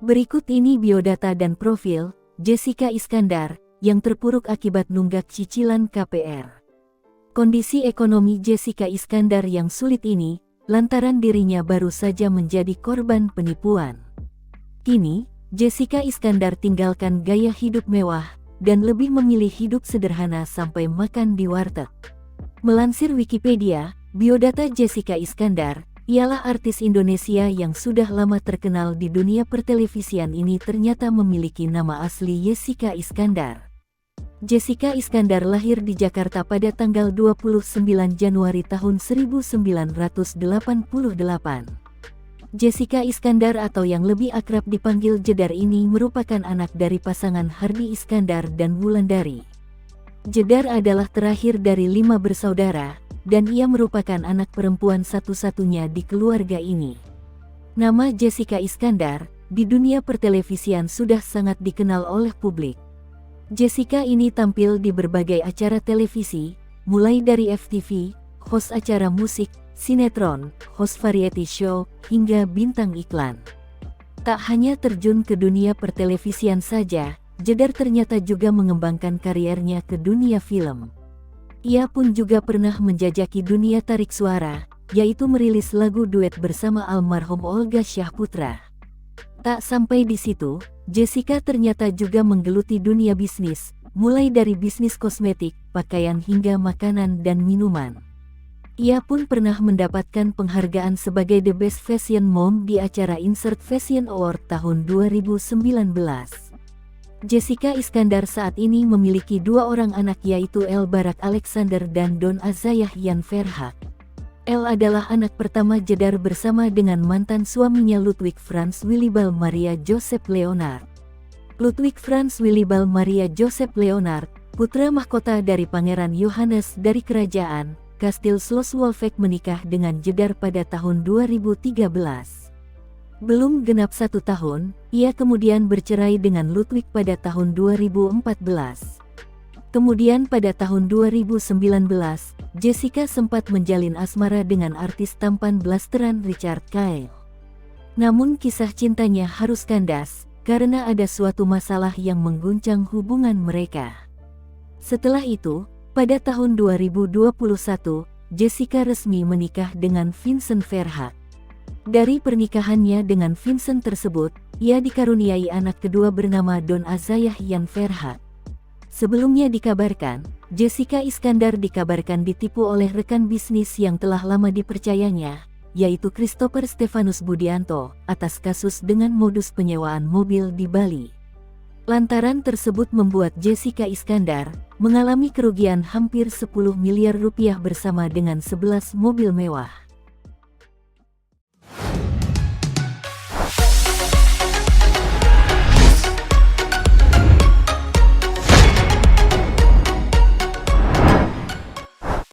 Berikut ini biodata dan profil Jessica Iskandar yang terpuruk akibat nunggak cicilan KPR. Kondisi ekonomi Jessica Iskandar yang sulit ini lantaran dirinya baru saja menjadi korban penipuan. Kini, Jessica Iskandar tinggalkan gaya hidup mewah dan lebih memilih hidup sederhana sampai makan di warteg. Melansir Wikipedia, biodata Jessica Iskandar ialah artis Indonesia yang sudah lama terkenal di dunia pertelevisian ini ternyata memiliki nama asli Jessica Iskandar. Jessica Iskandar lahir di Jakarta pada tanggal 29 Januari tahun 1988. Jessica Iskandar atau yang lebih akrab dipanggil Jedar ini merupakan anak dari pasangan Hardy Iskandar dan Wulandari. Jedar adalah terakhir dari 5 bersaudara, dan ia merupakan anak perempuan satu-satunya di keluarga ini. Nama Jessica Iskandar di dunia pertelevisian sudah sangat dikenal oleh publik. Jessica ini tampil di berbagai acara televisi, mulai dari FTV, host acara musik, sinetron, host variety show, hingga bintang iklan. Tak hanya terjun ke dunia pertelevisian saja, Jedar ternyata juga mengembangkan kariernya ke dunia film. Ia pun juga pernah menjajaki dunia tarik suara, yaitu merilis lagu duet bersama almarhum Olga Syahputra. Tak sampai di situ, Jessica ternyata juga menggeluti dunia bisnis, mulai dari bisnis kosmetik, pakaian hingga makanan dan minuman. Ia pun pernah mendapatkan penghargaan sebagai The Best Fashion Mom di acara Insert Fashion Award tahun 2019. Jessica Iskandar saat ini memiliki 2 orang anak yaitu El Barak Alexander dan Don Azayah Yan Ferhat. El adalah anak pertama Jedar bersama dengan mantan suaminya Ludwig Franz Willibald Maria Joseph Leonard. Ludwig Franz Willibald Maria Joseph Leonard, putra mahkota dari Pangeran Johannes dari Kerajaan Kastil Schloss Wolfegg menikah dengan Jedar pada tahun 2013. Belum genap 1 tahun, ia kemudian bercerai dengan Ludwig pada tahun 2014. Kemudian pada tahun 2019, Jessica sempat menjalin asmara dengan artis tampan blasteran Richard Kyle. Namun kisah cintanya harus kandas, karena ada suatu masalah yang mengguncang hubungan mereka. Setelah itu, pada tahun 2021, Jessica resmi menikah dengan Vincent Ferhat. Dari pernikahannya dengan Vincent tersebut, ia dikaruniai anak kedua bernama Don Azayah Yan Ferhat. Sebelumnya dikabarkan, Jessica Iskandar dikabarkan ditipu oleh rekan bisnis yang telah lama dipercayanya, yaitu Christopher Stefanus Budianto, atas kasus dengan modus penyewaan mobil di Bali. Lantaran tersebut membuat Jessica Iskandar mengalami kerugian hampir 10 miliar rupiah bersama dengan 11 mobil mewah.